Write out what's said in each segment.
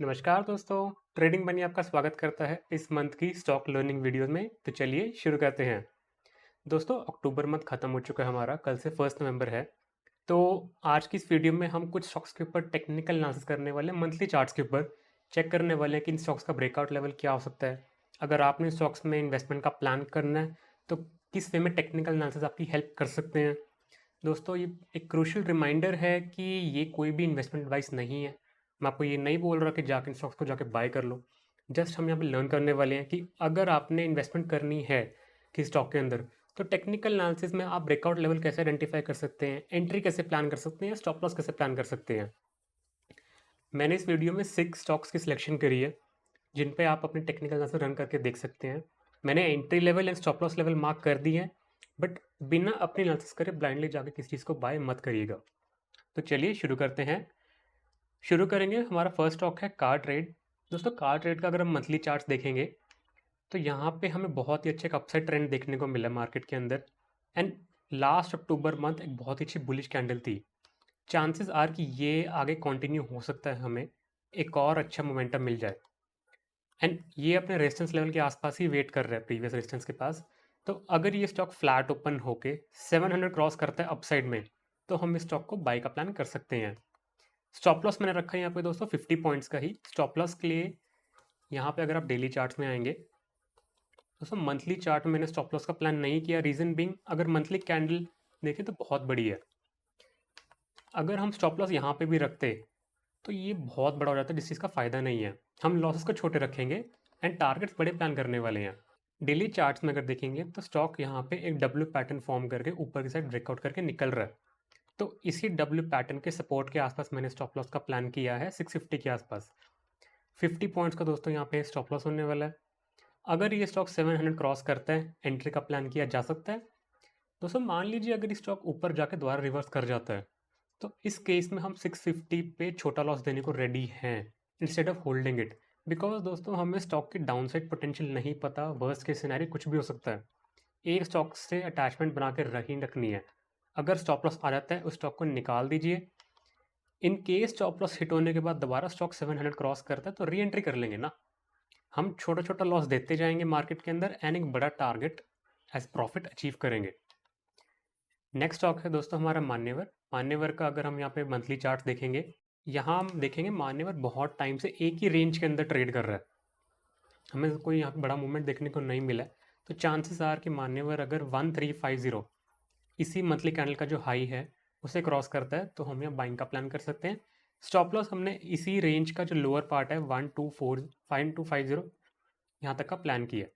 नमस्कार दोस्तों, ट्रेडिंग बनी आपका स्वागत करता है इस मंथ की स्टॉक लर्निंग वीडियो में। तो चलिए शुरू करते हैं। दोस्तों, अक्टूबर मंथ खत्म हो चुका है हमारा, कल से 1 नवंबर है। तो आज की इस वीडियो में हम कुछ स्टॉक्स के ऊपर टेक्निकल एनालिसिस करने वाले हैं, मंथली चार्ट्स के ऊपर चेक करने वाले हैं कि इन स्टॉक्स का ब्रेकआउट लेवल क्या हो सकता है। अगर आपने स्टॉक्स में इन्वेस्टमेंट का प्लान करना है तो किस वे में टेक्निकल एनालिसिस आपकी हेल्प कर सकते हैं। दोस्तों, ये एक क्रूशियल रिमाइंडर है कि ये कोई भी इन्वेस्टमेंट एडवाइस नहीं है। मैं आपको ये नहीं बोल रहा कि जाके इन स्टॉक्स को जाके बाय कर लो। जस्ट हम यहाँ पे लर्न करने वाले हैं कि अगर आपने इन्वेस्टमेंट करनी है किसी स्टॉक के अंदर, तो टेक्निकल एनालिसिस में आप ब्रेकआउट लेवल कैसे आइडेंटिफाई कर सकते हैं, एंट्री कैसे प्लान कर सकते हैं, स्टॉप लॉस कैसे प्लान कर सकते हैं। मैंने इस वीडियो में 6 स्टॉक्स की सिलेक्शन करी है जिन पे आप अपने टेक्निकल एनालिसिस रन करके देख सकते हैं। मैंने entry level and stop loss level mark कर दी है, बट बिना अपनी एनालिसिस करे ब्लाइंडली जाके किसी चीज़ को बाय मत करिएगा। तो चलिए शुरू करते हैं। शुरू करेंगे, हमारा फर्स्ट स्टॉक है कार ट्रेड। दोस्तों, कार ट्रेड का अगर हम मंथली चार्ट्स देखेंगे तो यहाँ पे हमें बहुत ही अच्छे एक अपसाइड ट्रेंड देखने को मिला मार्केट के अंदर। एंड लास्ट अक्टूबर मंथ एक बहुत ही अच्छी बुलिश कैंडल थी। चांसेस आर कि ये आगे कंटिन्यू हो सकता है, हमें एक और अच्छा मोमेंटम मिल जाए। एंड ये अपने रेजिस्टेंस लेवल के आसपास ही वेट कर रहा है, प्रीवियस रेजिस्टेंस के पास। तो अगर ये स्टॉक फ्लैट ओपन होके 700 क्रॉस करता है अपसाइड में, तो हम इस स्टॉक को बाय का प्लान कर सकते हैं। स्टॉप लॉस मैंने रखा है यहाँ पे दोस्तों 50 पॉइंट्स का ही। स्टॉप लॉस के लिए यहाँ पे अगर आप डेली चार्ट्स में आएंगे, दोस्तों मंथली चार्ट में मैंने स्टॉप लॉस का प्लान नहीं किया। रीज़न बीइंग, अगर मंथली कैंडल देखें तो बहुत बड़ी है। अगर हम स्टॉप लॉस यहाँ पे भी रखते तो ये बहुत बड़ा हो जाता है, जिस चीज़ का फ़ायदा नहीं है। हम लॉसेस को छोटे रखेंगे एंड टारगेट्स बड़े प्लान करने वाले हैं। डेली चार्ट्स में अगर देखेंगे तो स्टॉक यहाँ पे एक डब्ल्यू पैटर्न फॉर्म करके ऊपर की साइड ब्रेकआउट करके निकल रहा है। तो इसी डब्ल्यू पैटर्न के सपोर्ट के आसपास मैंने स्टॉप लॉस का प्लान किया है 650 के आसपास। 50 पॉइंट्स का दोस्तों यहाँ पे स्टॉप लॉस होने वाला है। अगर ये स्टॉक 700 क्रॉस करता है, एंट्री का प्लान किया जा सकता है। दोस्तों, मान लीजिए अगर ये स्टॉक ऊपर जाके दोबारा रिवर्स कर जाता है, तो इस केस में हम 650 पे छोटा लॉस देने को रेडी हैं instead of holding it. Because दोस्तों, हमें स्टॉक की डाउनसाइड पोटेंशियल नहीं पता, वर्स्ट केस सिनेरियो कुछ भी हो सकता है। एक स्टॉक से अटैचमेंट बना के रही रखनी है। अगर स्टॉप लॉस आ जाता है, उस स्टॉक को निकाल दीजिए। In case stop loss hit होने के बाद दोबारा स्टॉक 700 क्रॉस करता है तो री एंट्री कर लेंगे ना। हम छोटा छोटा लॉस देते जाएंगे मार्केट के अंदर एंड एक बड़ा टारगेट एज प्रॉफिट अचीव करेंगे। नेक्स्ट स्टॉक है दोस्तों हमारा मान्यवर। मान्यवर का अगर हम यहाँ पे मंथली चार्ट देखेंगे, यहाँ हम देखेंगे मान्यवर बहुत टाइम से एक ही रेंज के अंदर ट्रेड कर रहा है। हमें कोई यहाँ पे बड़ा मूवमेंट देखने को नहीं मिला है। तो चांसेस आर कि मान्यवर अगर 1350 इसी मंथली कैंडल का जो हाई है उसे क्रॉस करता है, तो हम यहाँ बाइंग का प्लान कर सकते हैं। स्टॉप लॉस हमने इसी रेंज का जो लोअर पार्ट है 1250 यहाँ तक का प्लान किया।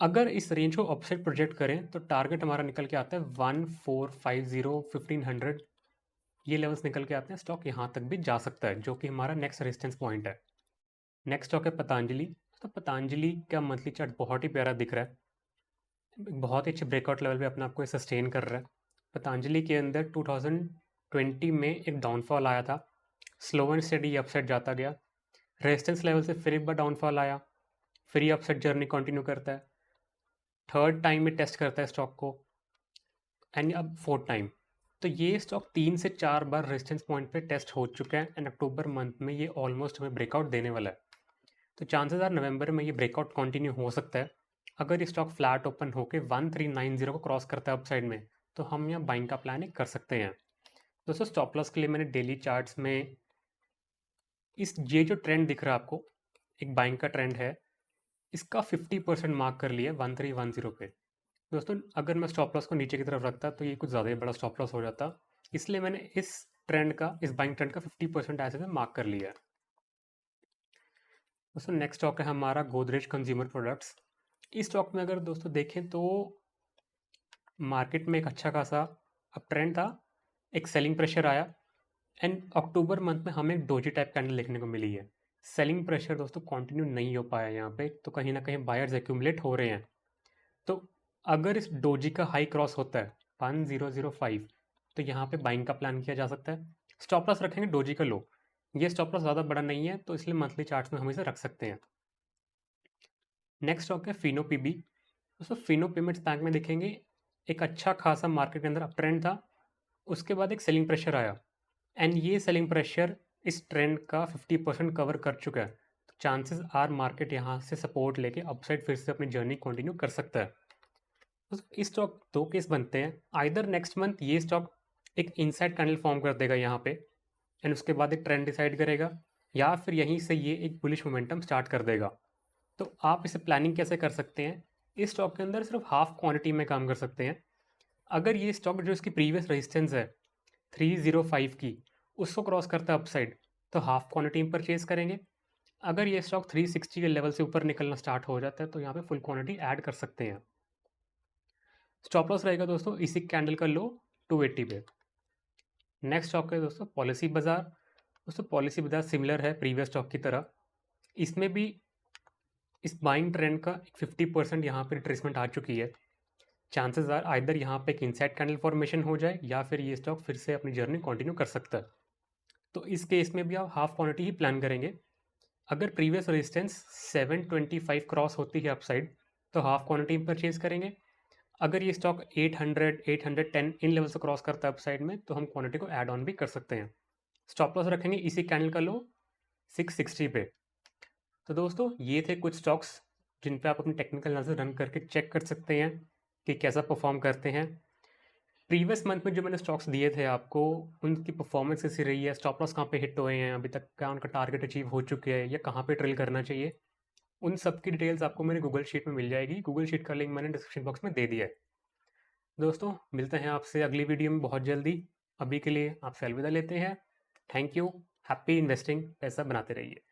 अगर इस रेंज को अपसाइड प्रोजेक्ट करें तो टारगेट हमारा निकल के आता है 1450 1500। ये लेवल्स निकल के आते हैं, स्टॉक यहाँ तक भी जा सकता है, जो कि हमारा नेक्स्ट रेजिस्टेंस पॉइंट है। नेक्स्ट स्टॉक है पतंजलि। तो पतंजलि का मंथली चार्ट बहुत ही प्यारा दिख रहा है। बहुत ही अच्छे ब्रेकआउट लेवल पे अपने आप को सस्टेन कर रहा है। पतंजलि के अंदर 2020 में एक डाउनफॉल आया था, स्लो एंड स्टेडी अपसाइड जाता गया। रेजिस्टेंस लेवल से फिर एक बार डाउनफॉल आया, फिर ये अपसाइड जर्नी कंटिन्यू करता है। थर्ड टाइम में टेस्ट करता है स्टॉक को एंड अब फोर्थ टाइम। तो ये स्टॉक 3 से 4 बार रेजिस्टेंस पॉइंट पे टेस्ट हो चुका है एंड अक्टूबर मंथ में ये ऑलमोस्ट हमें ब्रेकआउट देने वाला है। तो चांसेस आर नवंबर में ये ब्रेकआउट कंटिन्यू हो सकता है। अगर ये स्टॉक फ्लैट ओपन होकर 1390 को क्रॉस करता है अपसाइड में, तो हम यहाँ बाइंग का प्लान कर सकते हैं। दोस्तों, स्टॉप लॉस के लिए मैंने डेली चार्ट्स में ये जो ट्रेंड दिख रहा है आपको, एक बाइंग का ट्रेंड है, इसका 50% मार्क कर लिया 1310 पे। दोस्तों, अगर मैं स्टॉप लॉस को नीचे की तरफ रखता तो ये कुछ ज़्यादा ही बड़ा स्टॉप लॉस हो जाता, इसलिए मैंने इस बाइंग ट्रेंड का 50% ऐसे में मार्क कर लिया है। दोस्तों, नेक्स्ट स्टॉक है हमारा गोदरेज कंज्यूमर प्रोडक्ट्स। इस स्टॉक में अगर दोस्तों देखें तो मार्केट में एक अच्छा खासा अप ट्रेंड था, एक सेलिंग प्रेशर आया एंड अक्टूबर मंथ में हमें एक डोजी टाइप कैंडल देखने को मिली है। सेलिंग प्रेशर दोस्तों कंटिन्यू नहीं हो पाया यहाँ पे, तो कहीं ना कहीं बायर्स एक्यूमुलेट हो रहे हैं। तो अगर इस डोजी का हाई क्रॉस होता है 1005, तो यहाँ पे बाइंग का प्लान किया जा सकता है। स्टॉप लॉस रखेंगे डोजी का लो। ये स्टॉप लॉस ज़्यादा बड़ा नहीं है, तो इसलिए मंथली चार्ट्स में हम इसे रख सकते हैं। नेक्स्ट स्टॉक है फिनो पीबी। दोस्तों, फिनो पेमेंट्स बैंक में देखेंगे एक अच्छा खासा मार्केट के अंदर अप ट्रेंड था, उसके बाद एक सेलिंग प्रेशर आया एंड ये सेलिंग प्रेशर इस ट्रेंड का 50% कवर कर चुका है, तो चांसेस आर मार्केट यहाँ से सपोर्ट लेके अपसाइड फिर से अपनी जर्नी कंटिन्यू कर सकता है। तो इस स्टॉक दो केस बनते हैं, आइदर नेक्स्ट मंथ ये स्टॉक एक इनसाइड कैंडल फॉर्म कर देगा यहाँ पे एंड उसके बाद एक ट्रेंड डिसाइड करेगा, या फिर यहीं से ये एक बुलिश मोमेंटम स्टार्ट कर देगा। तो आप इसे प्लानिंग कैसे कर सकते हैं, इस स्टॉक के अंदर सिर्फ हाफ क्वांटिटी में काम कर सकते हैं। अगर ये स्टॉक जो इसकी प्रीवियस रेजिस्टेंस है 305 की, उसको क्रॉस करता है अपसाइड, तो हाफ क्वांटिटी में परचेज करेंगे। अगर ये स्टॉक 360 के लेवल से ऊपर निकलना स्टार्ट हो जाता है तो यहाँ पे फुल क्वांटिटी ऐड कर सकते हैं। स्टॉप लॉस रहेगा दोस्तों इसी कैंडल का लो 280 पे। नेक्स्ट स्टॉक है दोस्तों पॉलिसी बाजार। दोस्तों पॉलिसी बाजार सिमिलर है प्रीवियस स्टॉक की तरह, इसमें भी इस बाइंग ट्रेंड का 50% यहाँ पे रिट्रेसमेंट आ चुकी है। चांसेस आर आइदर यहाँ पे एक इनसाइड कैंडल फॉर्मेशन हो जाए या फिर ये स्टॉक फिर से अपनी जर्नी कंटिन्यू कर सकता है। तो इस केस में भी आप हाफ क्वांटिटी ही प्लान करेंगे। अगर प्रीवियस रेजिस्टेंस 725 क्रॉस होती है अपसाइड, तो हाफ क्वांटिटी में परचेज करेंगे। अगर ये स्टॉक 800 810 इन लेवल से क्रॉस करता है अपसाइड में, तो हम क्वांटिटी को ऐड ऑन भी कर सकते हैं। स्टॉप लॉस रखेंगे इसी कैंडल का लो 660 पे। तो दोस्तों ये थे कुछ स्टॉक्स जिन पे आप अपनी टेक्निकल एनालिसिस रन करके चेक कर सकते हैं कि कैसा परफॉर्म करते हैं। प्रीवियस मंथ में जो मैंने स्टॉक्स दिए थे आपको, उनकी परफॉर्मेंस कैसी रही है, स्टॉप लॉस कहाँ पे हिट हुए हैं अभी तक, क्या उनका टारगेट अचीव हो चुके हैं या कहाँ पे ट्रेल करना चाहिए, उन सब की डिटेल्स आपको मेरे गूगल शीट में मिल जाएगी। गूगल शीट का लिंक मैंने डिस्क्रिप्शन बॉक्स में दे दिया है। दोस्तों मिलते हैं आपसे अगली वीडियो में बहुत जल्दी। अभी के लिए आपसे अलविदा लेते हैं। Thank you. हैप्पी इन्वेस्टिंग, पैसा बनाते रहिए।